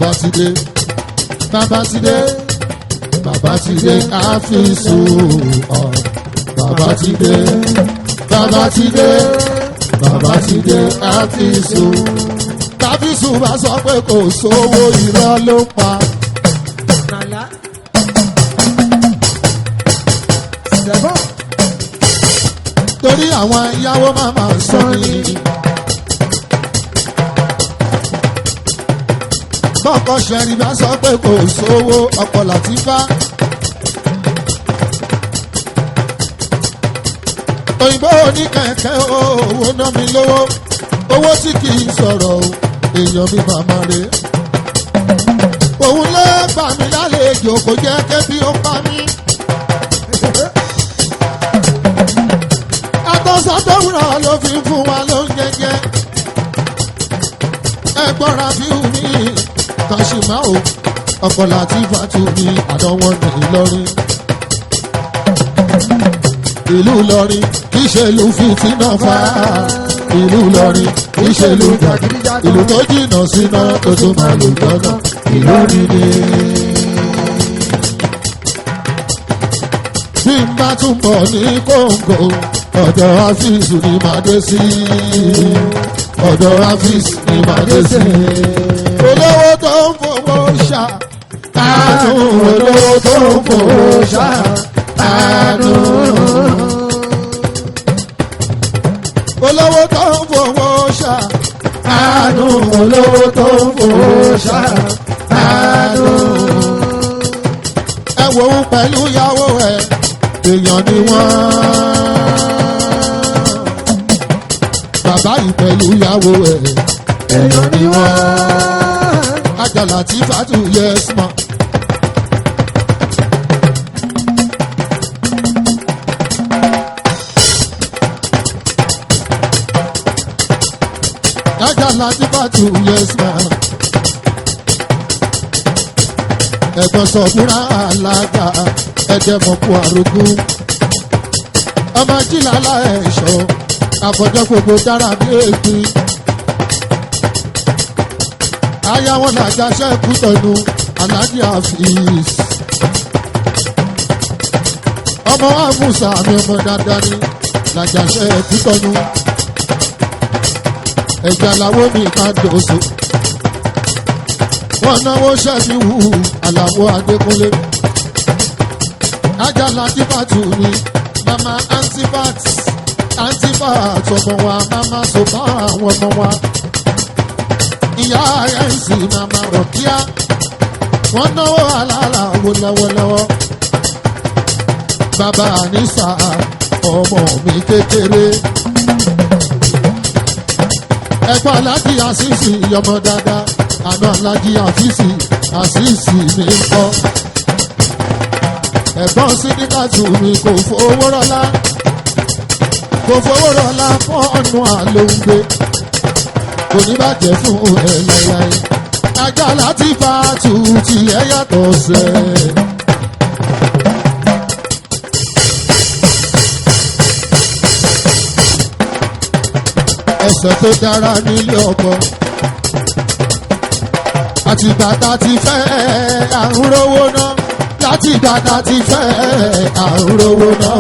bàbá ti dé bàbá ti dé bàbá ti dé àfíìsù ọ̀ bàbá ti dé bàbá ti dé bàbá ti dé àfíìsù tàfíìsù bá sọ pé kò sówó irọ́ ló pa. torí àwọn ìyàwó máma sọ ní. bọ́kọ̀ ṣẹ̀rí bá sọ pé kò sówó ọkọ̀ Làtífà. òyìnbó oníkẹ̀kẹ́ owó ná mi lówó owó tí kì í sọ̀rọ̀ èèyàn mi màmá rẹ̀. òun ló gbà mí lálejò kò jẹ́ kébí ó pa mí. àtọ́sọ́tọ́wúrọ̀ ló fi fún wa lóúnjẹ jẹ. ẹ̀gbọ́n Rafiu mi Kàṣímáò ọkọ̀ Làtífà tù mí àdánwò ní Ìlọrin. ìlú Ìlọrin kì í ṣe ìlú fìtínà fà á. ìlú Ìlọrin kì í ṣe ìlú jàgídíjàgan. ìlú tó jìnnà síná tó tún máa lò jọ́nà Ìlọrin ni. bí n bá tún bọ̀ ní Kóńgò ọ̀dọ̀ Áfíìsù ni màá dé sí. ọ̀dọ̀ Áfíìsù ni màá dé sí. olówó tó ń fowó ṣá àánú. olówó tó ń fowó ṣá àánú. olówó tó ń fowó ṣá àánú. olówó tó ń fowó ṣá àánú. ẹ wò ó pẹ̀lú ìyàwó ẹ̀ èèyàn ni wọ́n. bàbá yìí pẹ̀lú ìyàwó ẹ̀ èèyàn ni wọ́n. Ajá Làtífà tù yes ma. Ajá Làtífà tù yes ma. ẹ̀gbọ́n Sọ̀búrà alága ẹ̀jẹ̀ mọ̀kú àrògún. ọmọ jìlálà ẹ̀ṣọ́ àfọ̀jọ́ gbogbo dára bí ègbé. aya wọn làjà sẹ́kù tọ̀nù Aláàjì Hafiz. ọmọ wa Musa mi ọmọ dáadáa ni làjà sẹ́kù tọ̀nù. ẹ̀jẹ̀ aláwọ̀ mi ká dòso. wọ́n náwó sẹ́mi wù Àlàó Adékúnlé. Ajá Làtífà tù mí mama Antibat ọmọ wa mama Soba àwọn ọmọ wa. ìyá ẹ̀sìn mama Rọ̀kíá wọ́n náwó àlàlà wo lọ́wọ́lọ́wọ́. bàbá Ànísà ọmọ mi kékeré. ẹ̀gbọ́n Aláàjì Àṣìṣì ọmọ dáadáa àná Aláàjì Àfíìsì Àṣìṣì mi ń kọ́. ẹ̀gbọ́n Sídíkàtù mi kò fowó rọ́lá fọ́ọ̀nù àlóńgbé kò ní bàjẹ́ fún ẹlẹ́láì. Ajá Làtífà tù tí ẹ yàtọ̀ sẹ́. ẹsẹ̀ tó dára nílé ọkọ àti bàtà ti fẹ́ àrùn rówó náà. láti bàtà ti fẹ́ àrùn rówó náà.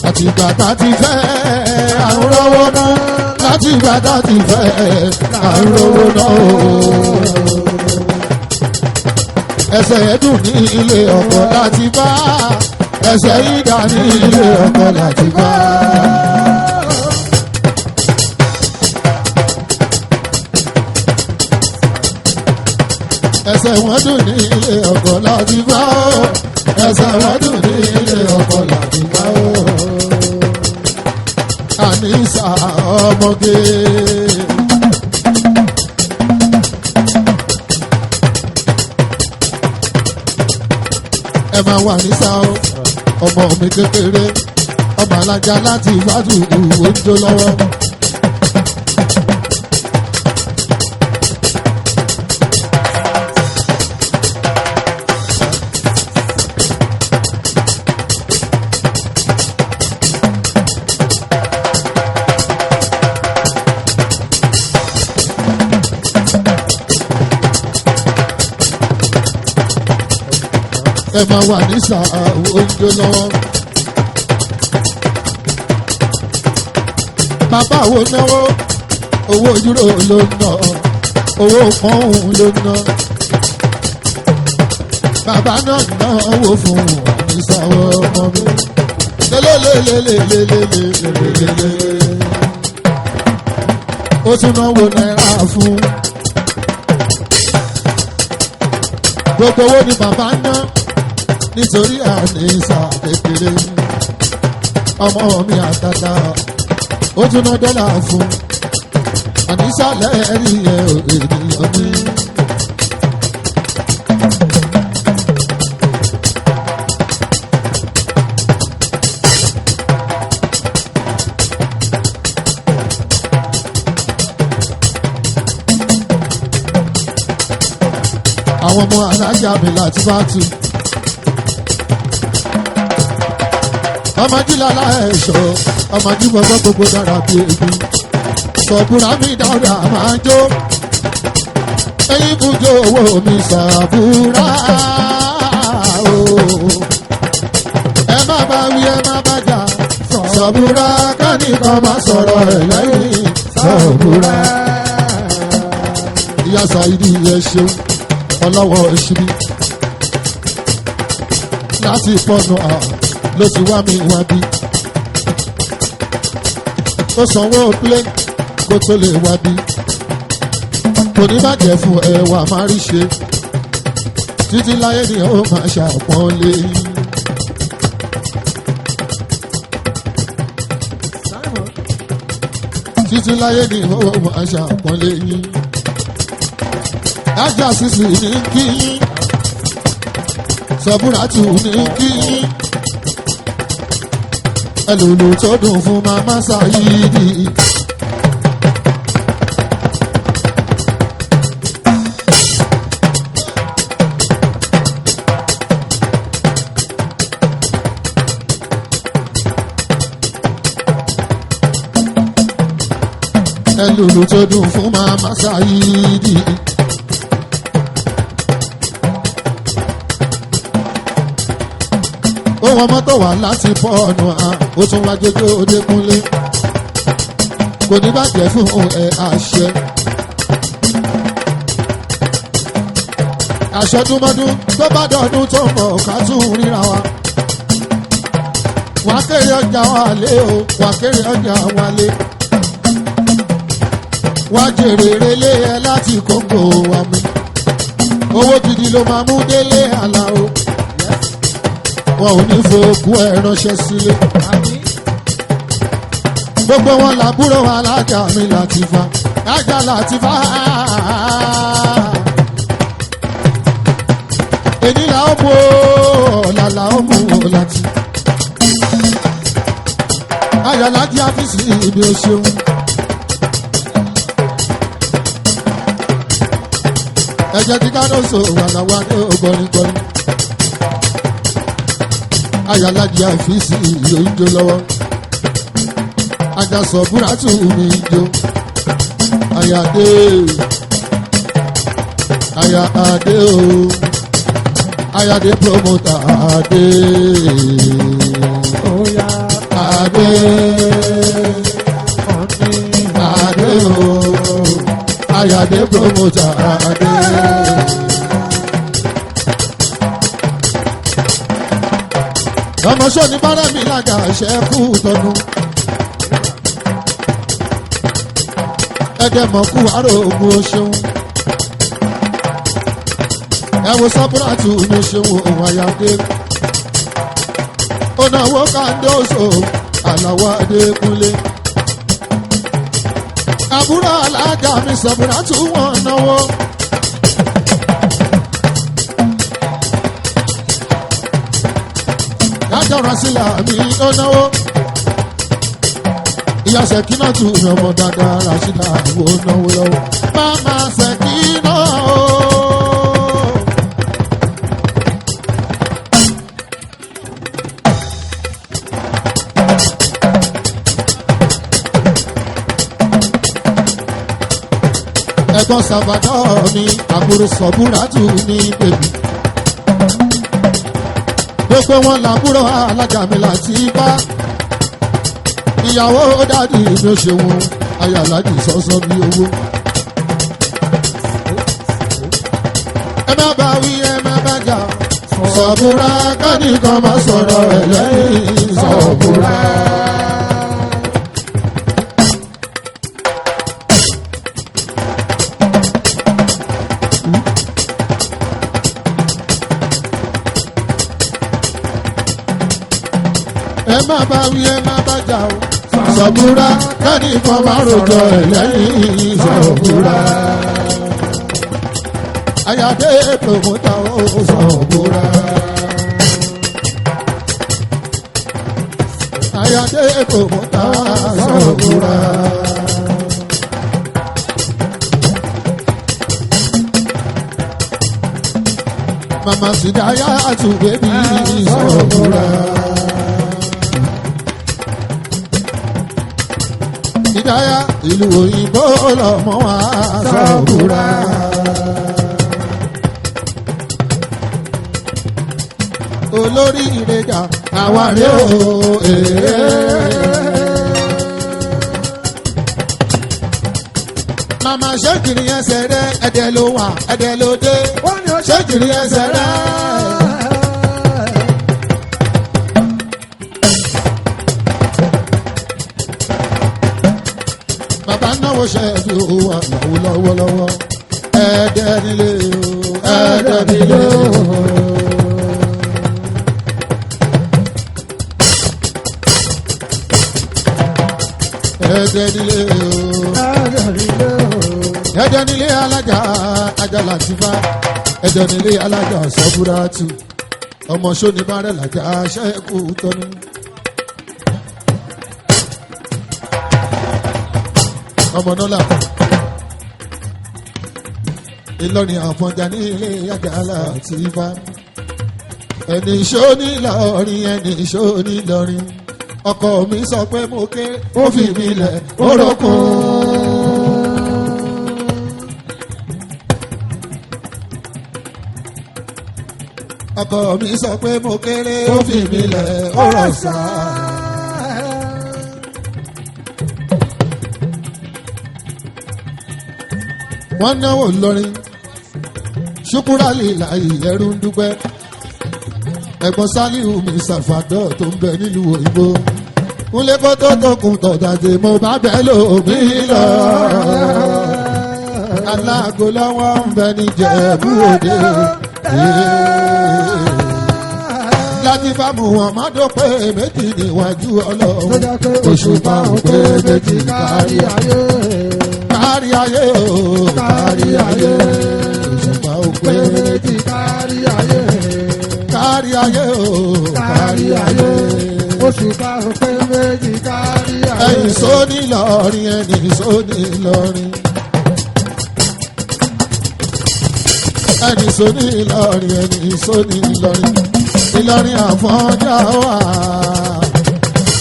láti bàtà ti fẹ́ àrùn rówó náà. láti bàtà ti fẹ́ àrùn rówó náà. ẹsẹ̀ ẹ̀dùn ní ilé ọkọ Làtífà. ẹsẹ̀ ìdá ní ilé ọkọ Làtífà. ẹsẹ̀ wọn dùn ní ilé ọkọ Làtífà. ẹsẹ̀ wọn dùn ní ilé ọkọ Làtífà. Ànísà ọmọge. ẹ máa wà nísà ọmọ mi kékeré ọmọ alájà láti ìwádìí ìwò ń jó lọ́wọ́. ẹ máa wà ní sàá oúnjẹ lọ́wọ́. bàbá wo náwó owó dúró ló ń ná owó pọ́ùn ló ń ná. bàbá náà náwó fún ìsàwọ̀ ọmọ mi. lélelelelelelelelelele. ó tún náwó náírà fún. gbogbo owó ni bàbá ná nítorí àníṣà kékeré. ọmọ mi àtàtà ó tún ná dọ́là fún. àníṣà lẹ́ẹ̀rí ẹ̀ ènìyàn mi. àwọn ọmọ alájà mi láti bá tu. ọmọdé lálá ẹ̀ṣọ́ ọmọdé gbogbo gbogbo dára bí ebi. sọ̀bùrà mi dára máa jó. ẹyin bùjọ owó mi sàbúrà o. ẹ má bá wí ẹ má bá jà. sọ̀bùrà kánìkan má sọ̀rọ̀ ẹ̀ lẹ́yìn sọ̀bùrà. ìyá Saidi ẹ ṣeun ọlọ́wọ́ ìṣubí láti pọ̀nù ló ti wá mi wá bí. ó sanwó plé kó tó lè wá bí. kò ní bàjẹ́ fún ẹwà máa rí ṣe títí láyé ni ó máa ṣàpọ́nlé. títí láyé ni ó máa ṣàpọ́nlé yín. ajá sísì ní kí Sọ̀búràtù ní kí ẹlòlò tó dùn fún màmá Sáyídì. ẹlòlò tó dùn fún màmá Sáyídì. ohun ọmọ tó wà láti pọ́ọ̀nù ó tún wá jójó Odékúnlé. kò ní bàjẹ́ fún ẹ àṣẹ. àṣọdúnmọ́dún tó bá dọ̀dún tó mọ̀ ká tún ríra wa. wà á kéré ọjà wálé o wà á kéré ọjà wálé. wà á jèrè relé ẹ láti Kóńgò wa mi. owó gidi ló máa mú délé Àlàó. wọn ò ní fòkú ẹ ránṣẹ́ sílé. gbogbo wọn làbúrò alájà mi Làtífà ajá Làtífà. èyí là ó mú ọ̀la là ó mú láti. ayọ̀lájí àfíìsì ibi ó ṣeun. ẹ̀jẹ̀ tí kádọ́sọ̀ wà láwa ní ògbọ́nìgbọ́nì. ayọ̀lájí àfíìsì yóò jó lọ́wọ́. ajá Sọ̀búràtù mi jó. ayàdé ayàdé o ayàdé promoter adé adé adé o ayàdé promoter adé. ọmọ sọ́ni bára mi lága ṣẹ́kù tọdún. ẹ̀jẹ̀ mọ̀ kú àrò ògùn oṣeun. ẹ wo Sọ̀búràtù mi ṣeun òun àyàdé. ó náwó Kàndóso Àlàó Adékúnlé. àbúrò alájà mi Sọ̀búràtù wọn náwó. dájọ́ra sílẹ̀ mi ó náwó. ìyá Sẹ̀kínátù mi ọmọ dáadáa Ràṣídà wo náwó lọ́wọ́. Màmá Sẹ̀kínà o. ẹ̀gbọ́n Sàbàdàn mi àbúrò Sọ̀búràtù mi bèbí. gbogbo wọn làbúrò alájà mi láti bá ìyàwó dádì mi ò ṣeun ayàládì sọ́sọ́ bí owó. ẹ má bá wí ẹ má bá jà sọ̀bùrà kánìkan má sọ̀rọ̀ ẹ̀ lẹ́yìn sọ̀bùrà. ẹ má bá wí ẹ má bá jà o sọ̀bùrà kánìkan má rojọ́ ẹ̀ lẹ́yìn sọ̀bùrà. Ayade promota o sọ̀bùrà. Ayade promota sọ̀bùrà. Mama Sidaya tu baby sọ̀bùrà. Sidaya ìlú òyìnbó lọ́mọ wa sọ̀bùrà. Olórí ìrẹ́jà àwárí o mama ṣékìrì ẹsẹ̀ rẹ ẹ̀dẹ̀ ló wà ẹ̀dẹ̀ ló dé ṣékìrì ẹsẹ̀ rẹ. bàbá náwó ṣẹ́ẹ̀dì owó àgbàwò lọ́wọ́lọ́wọ́ ẹ̀dẹ̀ nílé o ẹ̀dẹ̀ nílé o. ẹ̀jẹ̀ nílé alájà ajá làtìfá ẹ̀jẹ̀ nílé alájà sọ́búrátù ọmọ sóni bárẹ̀ làjà ṣẹ́kù tọ́nu. ọmọ nọ́là Ìlọrin àfọ̀njá nílé ajá làtìfá ẹni sóni lọ́rin ẹni sóni lọ́rin ọkọ mi sọ pé mo ké ó fi mi lẹ̀ ó rọ́kùn. ọkọ mi sọ pé mo kéré ó fi mi lẹ̀ ó rọ̀ sá. wọ́n náwó lọ́rin ṣùkúrálì láì ẹrú ń dúpẹ́ ẹ̀gbọ́n Sálíù mi ṣàfàdọ́ tó ń bẹ nílùú òyìnbó kúnlé kó tó tókun tọ̀dàdé mo bá bẹ́ẹ̀ lómi lọ. aláàgó lọ́wọ́ ń bẹ ní Jẹ̀bú Òde láti bá mu wọn má dópé méjì níwájú Ọlọ́run Òṣùpá òpé méjì kárí ayé kárí ayé o kárí ayé Òṣùpá òpé méjì kárí ayé kárí ayé o kárí ayé Òṣùpá òpé méjì kárí ayé. ẹ̀yin sóní lọ́rin ẹ̀yin sóní lọ́rin ẹ̀yin sóní lọ́rin ẹ̀yin sóní lọ́rin Ìlọrin àfọ̀njá wà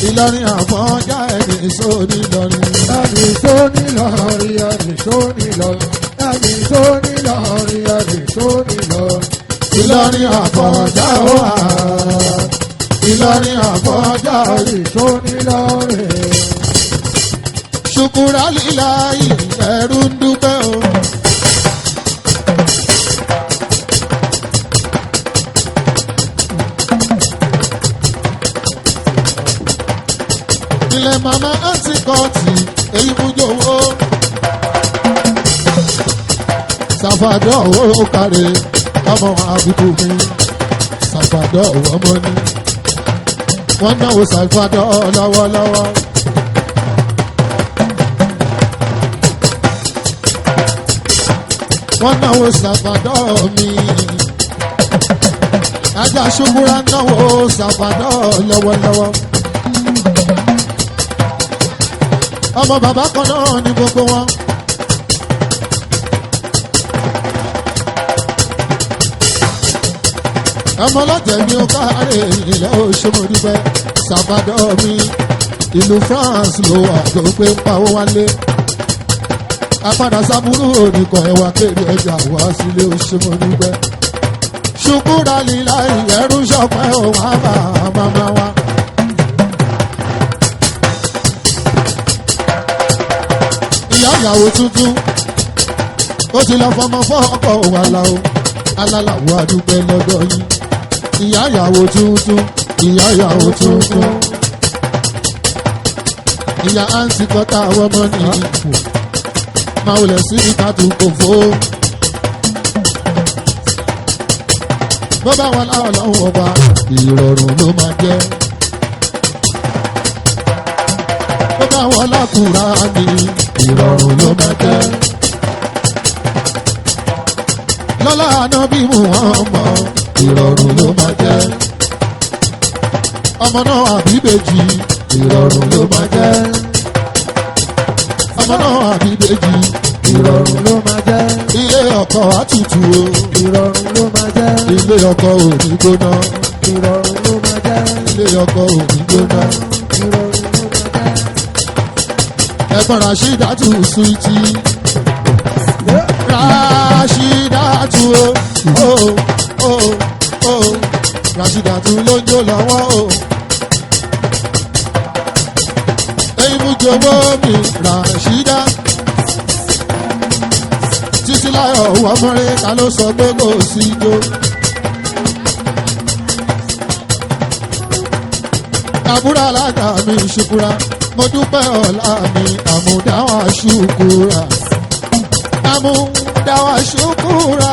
Ìlọrin àfọ̀njá ẹ̀yin sóní lọ́rin ẹ̀yin sóní lọ́rin ẹ̀yin sóní lọ́rin ẹ̀yin sóní lọ́rin ẹ̀yin sóní lọ́rin. Ìlọrin àfọ̀njá wà Ìlọrin àfọ̀njá ẹ̀yin sóní lọ́rin. ṣùkúrà líláyì ẹ̀rù ń dúpẹ́ o. ilẹ̀ mama antikọ́ọ̀tì èyí mú jòwó. Sàfàdọ̀ owó kárẹ̀ ọmọ àbùkù mi Sàfàdọ̀ ọmọ ní. wọ́n náwó Sàfàdọ̀ lọ́wọ́lọ́wọ́. wọ́n náwó Sàfàdọ̀ mi. ajá ṣubúra náwó Sàfàdọ̀ lọ́wọ́lọ́wọ́. ọmọ bàbá kan náà ní gbogbo wọn. ọmọ ọlọ́jẹ̀ mi ò káre ilẹ̀ Òṣòmọdúpẹ́ Sàfàdọ̀ mi ìlú France ló wà tó gbé ń pawó wálé. apádà sábúrú oníkan ẹwà kéde ẹja wá sílé Òṣòmọdúpẹ́ ṣùkúrà lílá ìyẹ́rú ṣọpẹ́ òun àbá màmá wa. ìyá ìyàwó tuntun ó ti lọ fọmọ fọ́ọ̀kọ̀ wà láò alálàwọ̀ àdúpẹ́ lọ́dọ̀ yìí. ìyá ìyàwó tuntun ìyá ìyàwó tuntun ìyá àǹtí kọ́tà ọmọ ní ipò máa wọlé sí ìkàtú kòfó. bó bá wọn láwọn lọ́wọ́ ọba ìrọ̀rùn ló máa jẹ́. bó bá wọn lákùúrá ní ìrọ̀rùn ló máa jẹ́. lọ́lá àná bí mu wọ́n mọ̀ ìrọ̀rùn ló máa jẹ́. ọmọ náà àbíbèjì ìrọ̀rùn ló máa jẹ́. ọmọ náà àbíbèjì ìrọ̀rùn ló máa jẹ́. ilé ọkọ àtútù o ìrọ̀rùn ló máa jẹ́. ilé ọkọ ò ní gbóná ìrọ̀rùn ló máa jẹ́. ilé ọkọ ò ní gbóná ìrọ̀rùn ló máa jẹ́. ẹ̀gbọ́n Rashidatu Sweety Rashidatu o Rashidatu ló ń jó lọ́wọ́ o. Jọ̀wọ́ mi Rashida títí láyọ̀ wọ́n mọ́rẹ́ ká ló sọ pé kò sí jó. àbúrò alága mi ṣùkúra mo dúpẹ́ ọ̀la mi àmúdáwà ṣùkúra àmúdáwà ṣùkúra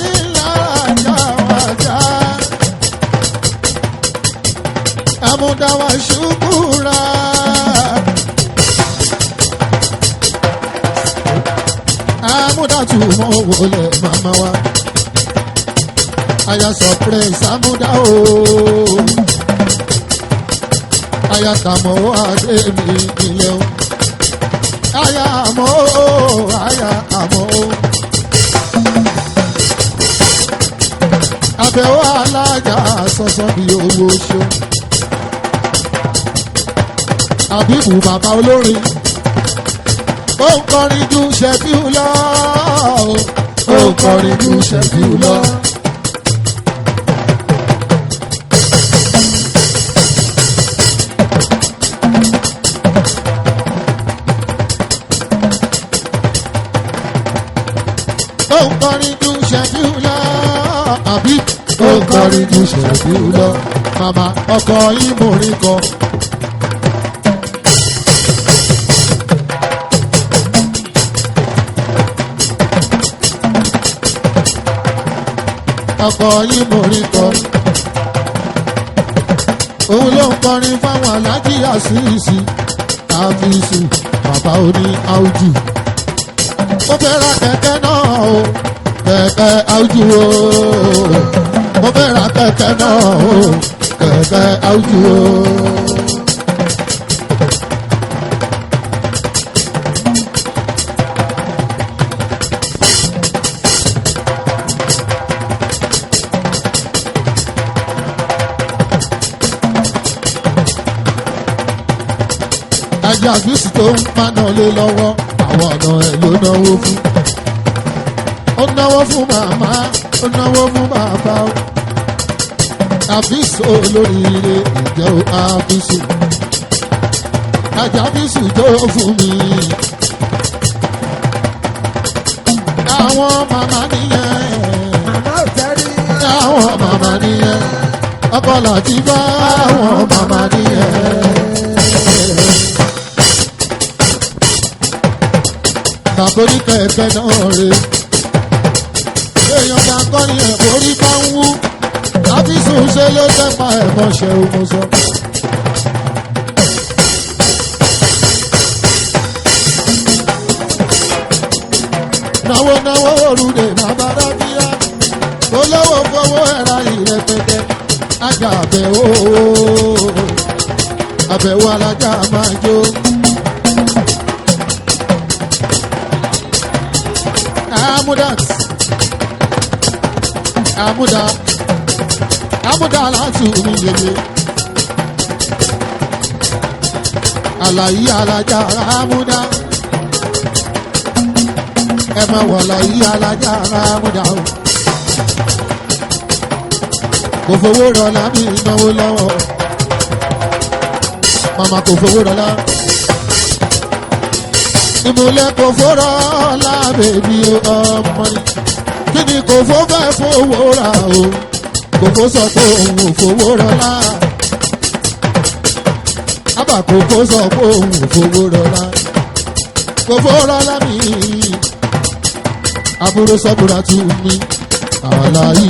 ńlá àjáwájá àmúdáwà ṣùkúra. Amúdàtú mọ́ wọlé màmá wa. Aya surprise Amúdá o. Aya tàmọ́ adé mi ilé o. Aya àmọ́ o, aya àmọ́ o. Àbẹ̀wò alájà sọ́sọ́ bí owó ṣó. Àbíbù bàbá olórin. Ó ń kọrin ju Ṣẹ̀fíù lọ. Ó ń kọrin ju Ṣẹ̀fíù lọ. Ó ń kọrin ju Ṣẹ̀fíù lọ. Àbí ó ń kọrin ju Ṣẹ̀fíù lọ. Màmá ọkọ yín mò ń kọ. ọkọ yín mo rí kọ. òun ló ń kọrin fáwọn aláàjì àṣìṣì àfíìsì bàbá oní áújù. mo fẹ́ ra kẹ̀kẹ́ náà o kẹ̀kẹ́ áújù o. mo fẹ́ ra kẹ̀kẹ́ náà o kẹ̀kẹ́ áújù o. ajá àfíìsì tó ń paná lé lọ́wọ́ àwọn ọ̀nà ẹ̀ ló náwó fún. ó náwó fún màmá ó náwó fún bàbá o. àfíìsì olóríire ìjẹ́ o àfíìsì. ajá àfíìsì tó fún mi. àwọn màmá nìyẹn. àwọn màmá nìyẹn. ọkọ láti bá àwọn màmá nìyẹn. Kàkórí kẹ̀kẹ́ náà rè. Èèyàn bá kọ́ ni ẹ̀kọ́ orí bá ń wú. Àfíìsì ṣe ló tẹ́pa ẹ̀kọ́ ṣe omo sọ. Náwó náwó òrùlé bàbára bíyá. Olówó fowó ẹ̀ra ìrẹpẹtẹ. Ajá àbẹ̀wò. Àbẹ̀wò alájà máa jó. Amúdá láti omi yeye. Àlàyé alájà Amúdá. Ẹ máa wọ̀ àlàyé alájà Amúdá o. kò fowó rọlá mi náwó lọ́wọ́ màmá kò fowó rọlá ìmùlẹ̀ kò fowó rọlá bèbí ọmọ ni kí ni kò fó fẹ́ fowó ra o kò fó sọ pé òun ò fowó rọlá ábà kò fó sọ pé òun ò fowó rọlá kò fowó rọlá mi àbúrò sọ́bùrà tù mí àlàyé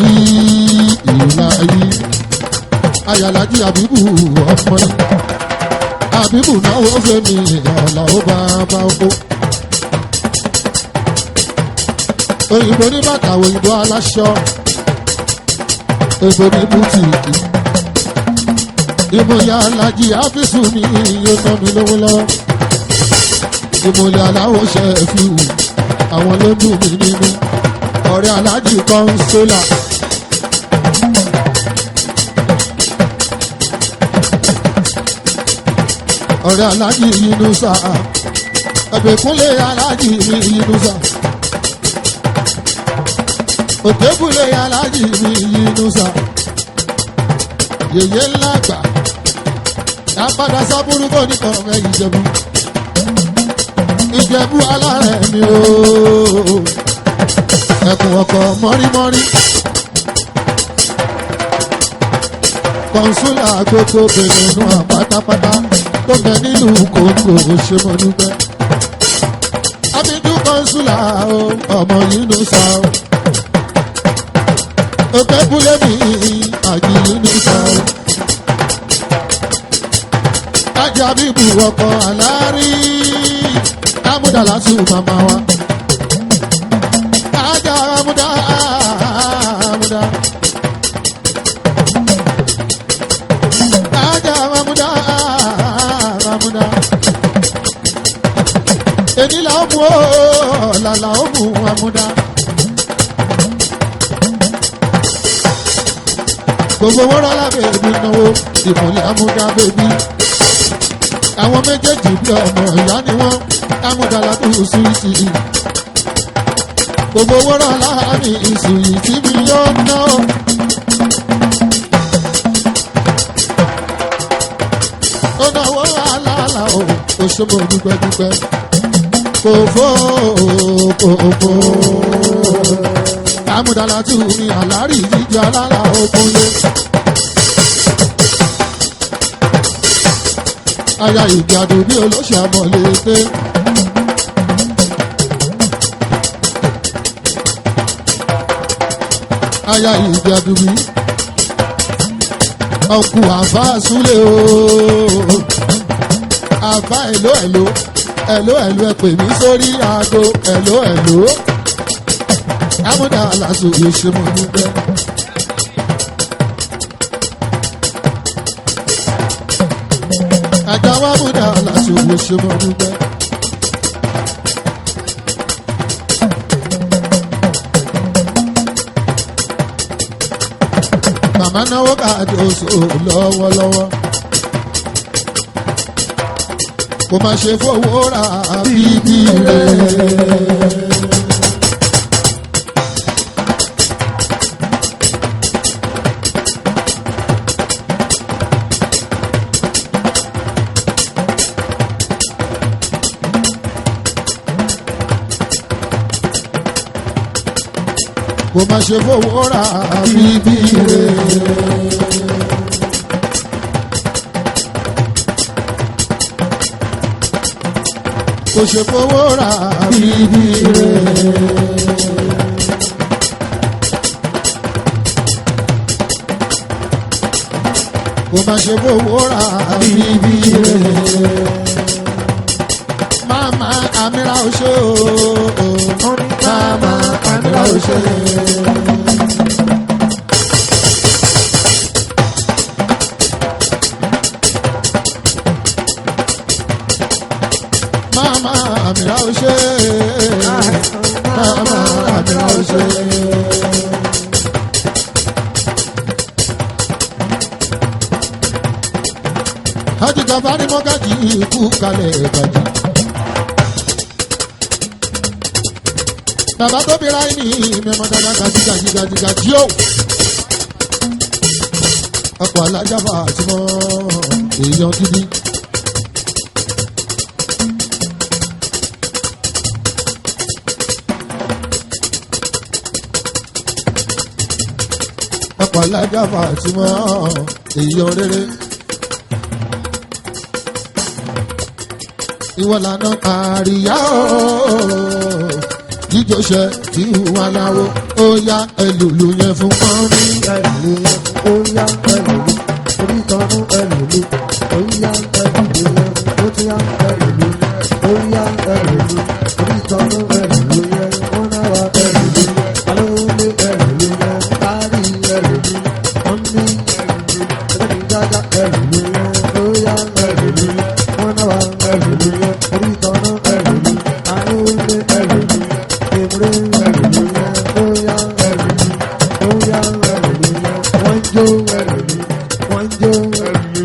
ìlàyé ayàlájí àbíbù ọmọ ni àbíbù náwó fẹ́mi ọ̀là ó bá bá oko òyìnbó ní bàtà òyìnbó aláṣọ èbò ní bùtìkì ìmọ̀lẹ̀ alájí áfíìsù mi yóò ná mi lówó lọ́wọ́ ìmọ̀lẹ̀ aláwọ̀ ṣẹ́ẹ̀fì àwọn ló dùn mí nínú ọ̀rẹ́ aláàjì kọ́ńsólà. ọ̀rẹ́ aláàjì Yunusa ẹ̀bẹ̀kúnlé aláàjì mi Yunusa òkèkúnlé aláàjì mi Yunusa yèyé ńlá gbà dápadà sábúrú kò ní kọ̀ọ̀mẹ́ Ìjẹ̀bú Ìjẹ̀bú alárẹ̀ mi ooo ẹkùn ọkọ̀ mọ́rímọ́rí kọ́nsúlà gbogbo bèrè nù pátápátá tó bẹ nílùú Kòńgò òṣèmọ̀lúgbẹ́ Abídú kọ́nsúlà ọmọ Yunusa òkèkúlé mi àjì Yunusa Ajá bíbù ọkọ̀ àlárí Amúdàlá tún màmá wa. Amuda eni la mu o la mu amuda gbogbo wọn rọra bèbí náwó ìmọ̀lẹ̀ amúdá bèbí àwọn méjèèjì bí ọmọ ìyá ni wọ́n amúdá ládùúgbò síìtì gbogbo wọn rọra ní ìsìyí tí mi yóò ná. ó náwó aláàlá o òṣèlú dúpẹ́dúpẹ́ kòfó amúdàlá tù mí àlárí jíjẹ alára òkúnlé. aya ìgbàdo bí olóṣù àmọ̀lété. aya ìgbàdo bí ọkù àfá súlé o. àfá èlò èlò èlò èlò ẹ pè mí sórí aago èlò èlò. Amúdàlá tù mí ṣe mọ̀ dúpẹ́. Àjàwá Amúdàlá tù mí ṣe mọ̀ dúpẹ́. Màmá náwó káàdì oṣù lọ́wọ́lọ́wọ́. Kò má ṣe fowó ra bíbí rẹ̀. Kò má ṣe fowó ra bíbí rẹ̀. Kò ṣe fowó ra bíbí rẹ̀. Kò má ṣe fowó ra bíbí rẹ̀. Mama Amira ò ṣe o. Mama Amira ò ṣe. Mama Amira ò ṣe. Mama Amira ò ṣe. Haji Gabari Mogaji ikú kalẹ̀ Gaji. bàbá tó bí ráì ní mẹ́mọ́ dáadáa gàdígàdígàdígà jí ó. ọkọ̀ alájàmbá àti mọ́ èèyàn gidi. ọkọ̀ alájàmbá àti mọ́ èèyàn rere. ìwọ lànà àríyá ooo jíjọṣẹ tí wà láwo ó yá ẹlòlù yẹn fún ọmọ. ẹlòlù yẹn ó yá ẹlòlù orítọ́nù ẹlòlù ó yá ẹlòlù yẹn ó ti yá ẹlòlù ó yá ẹlòlù orítọ́nù ẹlòlù yẹn ó náwó ẹlòlù alóòlé ẹlòlù yẹn kárí ẹlòlù ọ̀nì ẹlòlù ẹlẹ́dìjájá ẹlòlù yẹn ó yá ẹlòlù ó náwó ẹlòlù yẹn orítọ́nù ẹlòlù alóòlé ẹlòlù ìmúré ẹlòlù yẹn ó yá ẹlòlù ó yá ẹlòlù yẹn wọ́n jó ẹlòlù wọ́n jó ẹlòlù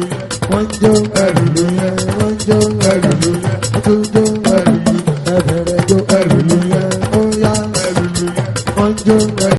wọ́n jó ẹlòlù yẹn wọ́n jó ẹlòlù wọ́n tún jó